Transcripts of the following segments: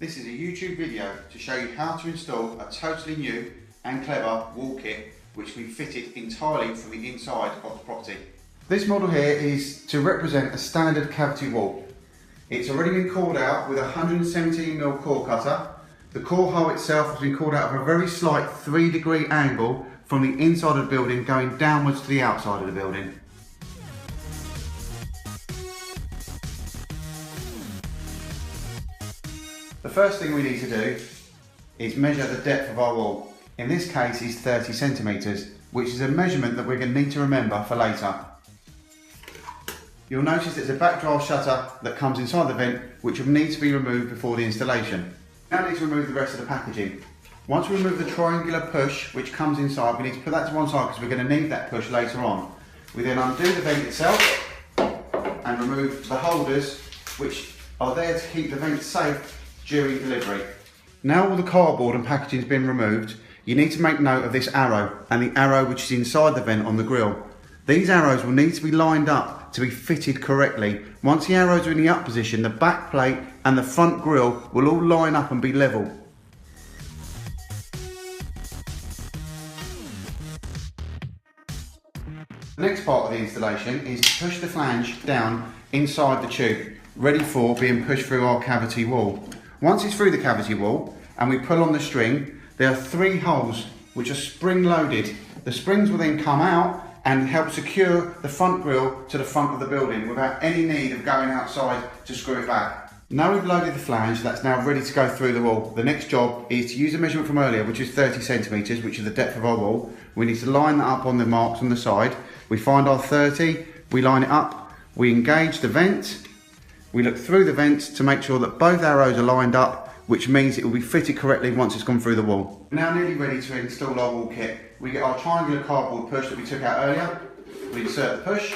This is a YouTube video to show you how to install a totally new and clever wall kit which we fitted entirely from the inside of the property. This model here is to represent a standard cavity wall. It's already been cored out with a 117mm core cutter. The core hole itself has been cored out of a very slight 3-degree angle from the inside of the building going downwards to the outside of the building. The first thing we need to do is measure the depth of our wall. In this case is 30 centimetres, which is a measurement that we're going to need to remember for later. You'll notice there's a backdraught shutter that comes inside the vent which will need to be removed before the installation. Now we need to remove the rest of the packaging. Once we remove the triangular push which comes inside, we need to put that to one side because we're going to need that push later on. We then undo the vent itself and remove the holders which are there to keep the vent safe during delivery. Now all the cardboard and packaging has been removed, you need to make note of this arrow and the arrow which is inside the vent on the grille. These arrows will need to be lined up to be fitted correctly. Once the arrows are in the up position, the back plate and the front grille will all line up and be level. The next part of the installation is to push the flange down inside the tube, ready for being pushed through our cavity wall. Once it's through the cavity wall and we pull on the string, there are 3 holes which are spring loaded. The springs will then come out and help secure the front grille to the front of the building without any need of going outside to screw it back. Now we've loaded the flange, that's now ready to go through the wall. The next job is to use a measurement from earlier, which is 30 centimetres, which is the depth of our wall. We need to line that up on the marks on the side. We find our 30, we line it up, we engage the vent, we look through the vent to make sure that both arrows are lined up, which means it will be fitted correctly once it's gone through the wall. We're now nearly ready to install our wall kit. We get our triangular cardboard push that we took out earlier, we insert the push,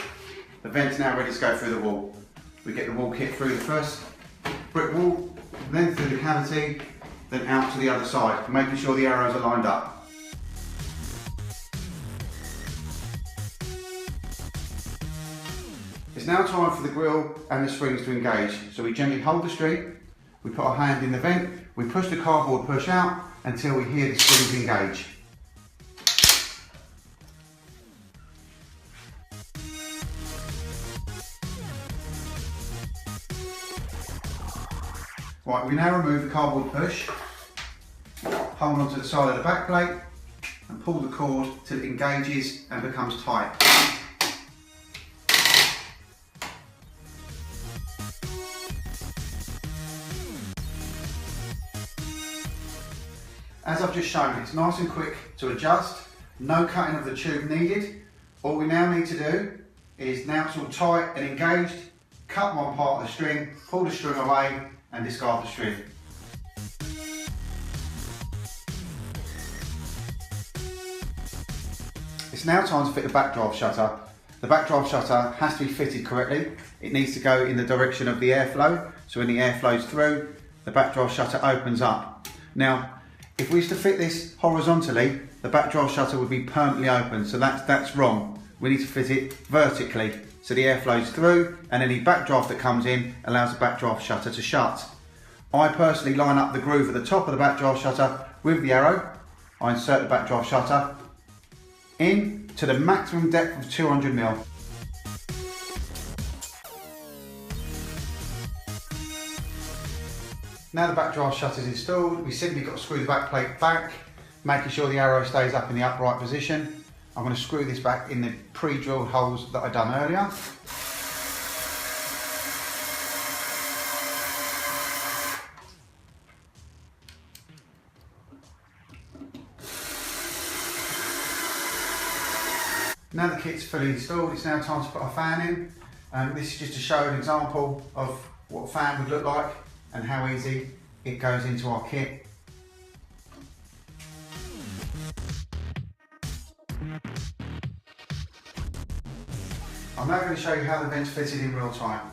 the vent's now ready to go through the wall. We get the wall kit through the first brick wall, then through the cavity, then out to the other side, making sure the arrows are lined up. It's now time for the grille and the springs to engage. So we gently hold the string, we put our hand in the vent, we push the cardboard push out until we hear the springs engage. Right, we now remove the cardboard push, hold onto the side of the back plate and pull the cord till it engages and becomes tight. As I've just shown, it's nice and quick to adjust, no cutting of the tube needed. All we now need to do is, now it's all tight and engaged, cut one part of the string, pull the string away and discard the string. It's now time to fit the backdraught shutter. The backdraught shutter has to be fitted correctly. It needs to go in the direction of the airflow, so when the air flows through, the backdraught shutter opens up. Now, if we used to fit this horizontally, the backdraught shutter would be permanently open, so that's wrong. We need to fit it vertically, so the air flows through and any backdraft that comes in allows the backdraft shutter to shut. I personally line up the groove at the top of the backdraft shutter with the arrow. I insert the backdraft shutter in to the maximum depth of 200mm. Now the backdraft shutter is installed, we simply got to screw the back plate back, making sure the arrow stays up in the upright position. I'm going to screw this back in the pre-drilled holes that I done earlier. Now the kit's fully installed, it's now time to put a fan in. This is just to show an example of what a fan would look like and how easy it goes into our kit. I'm now going to show you how the vent's fitted in real time.